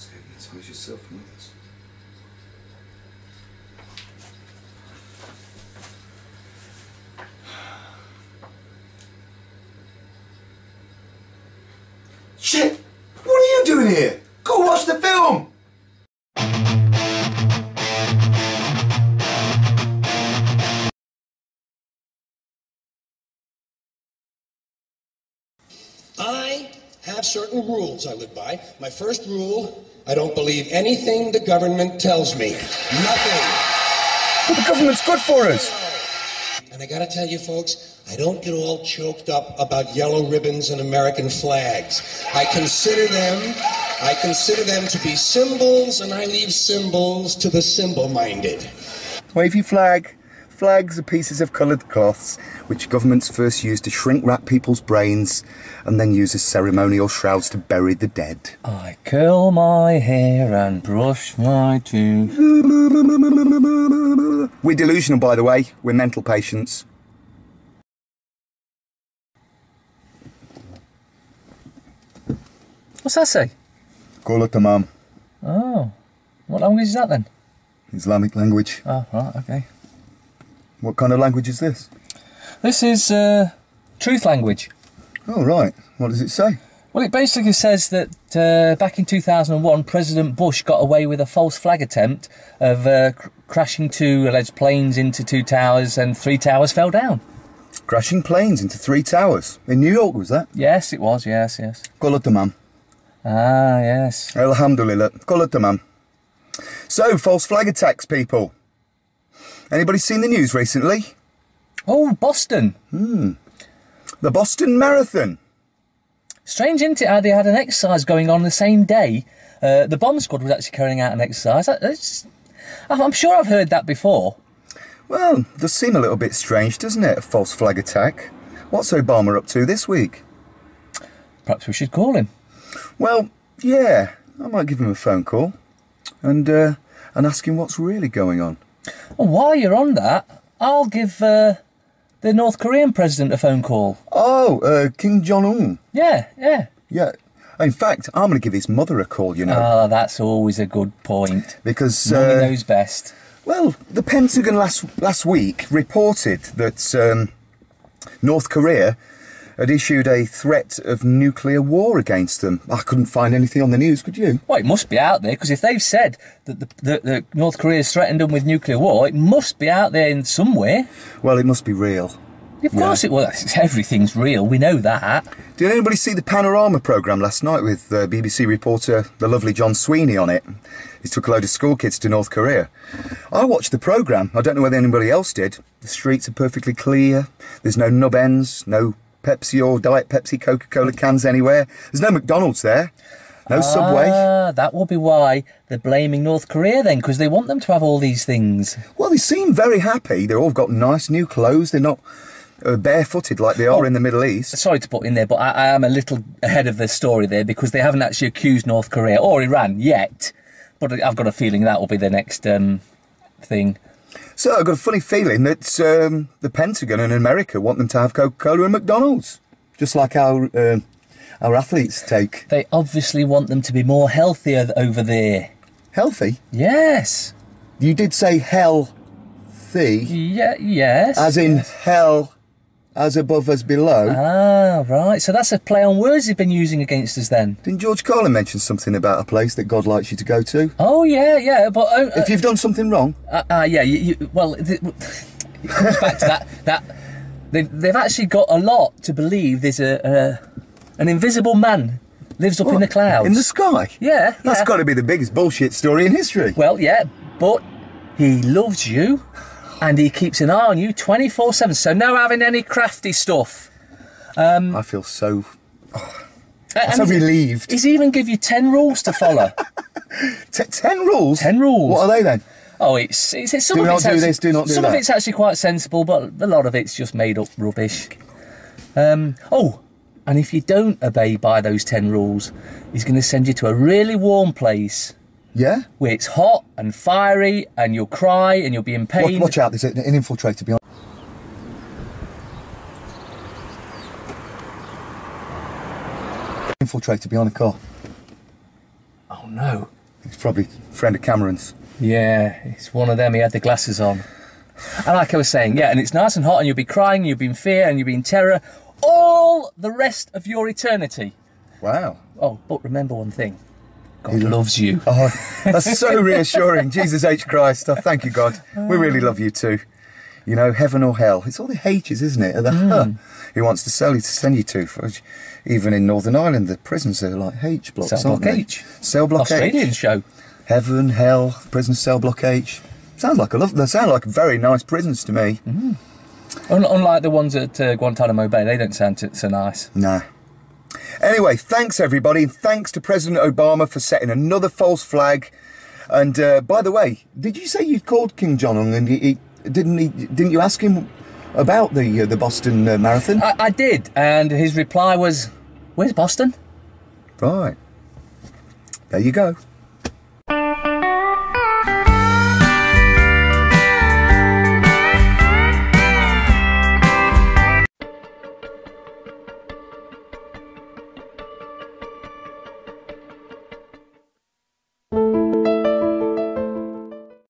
hypnotise yourself and others. Shit! What are you doing here? Go watch the film! I have certain rules I live by. My first rule, I don't believe anything the government tells me. Nothing. But the government's good for us. And I gotta tell you folks, I don't get all choked up about yellow ribbons and American flags. I consider them to be symbols, and I leave symbols to the symbol-minded. Wavy flag. Flags are pieces of coloured cloths which governments first used to shrink wrap people's brains and then use as ceremonial shrouds to bury the dead. I curl my hair and brush my teeth. We're delusional, by the way. We're mental patients. What's that say? Call it tamam. Oh, what language is that then? Islamic language. Oh, right, okay. What kind of language is this? This is truth language. Oh, right. What does it say? Well, it basically says that back in 2001, President Bush got away with a false flag attempt of crashing two alleged planes into two towers, and 3 towers fell down. Crashing planes into 3 towers. In New York, was that? Yes, it was, yes. Call it tamam. Ah, yes. Alhamdulillah. Call it tamam. So, false flag attacks, people. Anybody seen the news recently? Oh, Boston. The Boston Marathon. Strange, isn't it, how they had an exercise going on the same day? The bomb squad was actually carrying out an exercise. I'm sure I've heard that before. Well, does seem a little bit strange, doesn't it? A false flag attack. What's Obama up to this week? Perhaps we should call him. Well, yeah, I might give him a phone call and ask him what's really going on. Well, while you're on that, I'll give the North Korean president a phone call. Oh, Kim Jong-un. Yeah. Yeah. In fact, I'm going to give his mother a call, you know. Ah, that's always a good point. Because... Mummy knows best. Well, the Pentagon last week reported that North Korea had issued a threat of nuclear war against them. I couldn't find anything on the news, could you? Well, it must be out there, because if they've said that the North Korea's threatened them with nuclear war, it must be out there in somewhere. Well, it must be real. Of course it was. Everything's real, we know that. Did anybody see the Panorama programme last night with BBC reporter, the lovely John Sweeney, on it? He took a load of school kids to North Korea. I watched the programme. I don't know whether anybody else did. The streets are perfectly clear. There's no nub ends, no Pepsi or Diet Pepsi, Coca-Cola cans anywhere. There's no McDonald's there. No Subway. That will be why they're blaming North Korea then, because they want them to have all these things. Well, they seem very happy. They've all got nice new clothes. They're not barefooted like they are in the Middle East. Sorry to put in there, but I am a little ahead of the story there, because they haven't actually accused North Korea or Iran yet. But I've got a feeling that will be the next thing. So I've got a funny feeling that the Pentagon and America want them to have Coca-Cola and McDonald's, just like our athletes take. They obviously want them to be more healthier over there. Healthy? Yes. You did say healthy. Yeah. Yes. As in hell, as above as below. Ah, right. So that's a play on words they've been using against us then. Didn't George Carlin mention something about a place that God likes you to go to? Oh, yeah, but... if you've done something wrong? Yeah, well, it comes back to that they've actually got a lot to believe there's an invisible man lives up in the clouds. In the sky? Yeah. That's got to be the biggest bullshit story in history. Well, yeah, but he loves you. And he keeps an eye on you 24/7, so no having any crafty stuff. I feel so... I'm so relieved. He's even give you 10 rules to follow. 10 rules? 10 rules. What are they then? Oh, it's some do of not it's do actually, this, do not do some that. of it's actually quite sensible, but a lot of it's just made up rubbish. Oh, and if you don't obey by those 10 rules, he's going to send you to a really warm place. Yeah? Where it's hot and fiery, and you'll cry and you'll be in pain. Watch out, there's an infiltrator behind. Infiltrator behind the car. Oh no. He's probably a friend of Cameron's. Yeah, it's one of them. He had the glasses on. And like I was saying, yeah, and it's nice and hot, and you'll be crying, you'll be in fear, and you'll be in terror all the rest of your eternity. Wow. Oh, but remember one thing. God loves you. Oh, that's so reassuring. Jesus H. Christ. Oh, thank you, God. We really love you too. You know, heaven or hell. It's all the H's, isn't it? The He wants to send you to. Even in Northern Ireland, the prisons are like H blocks, Cell aren't block they? H. Cell block Australian H. show. Heaven, hell, prison cell block H. They sound like very nice prisons to me. Unlike the ones at Guantanamo Bay, they don't sound so nice. Nah. Anyway, thanks everybody. Thanks to President Obama for setting another false flag. And by the way, did you say you called King Jong-un and didn't you ask him about the Boston Marathon? I did, and his reply was, "Where's Boston?" Right. There you go.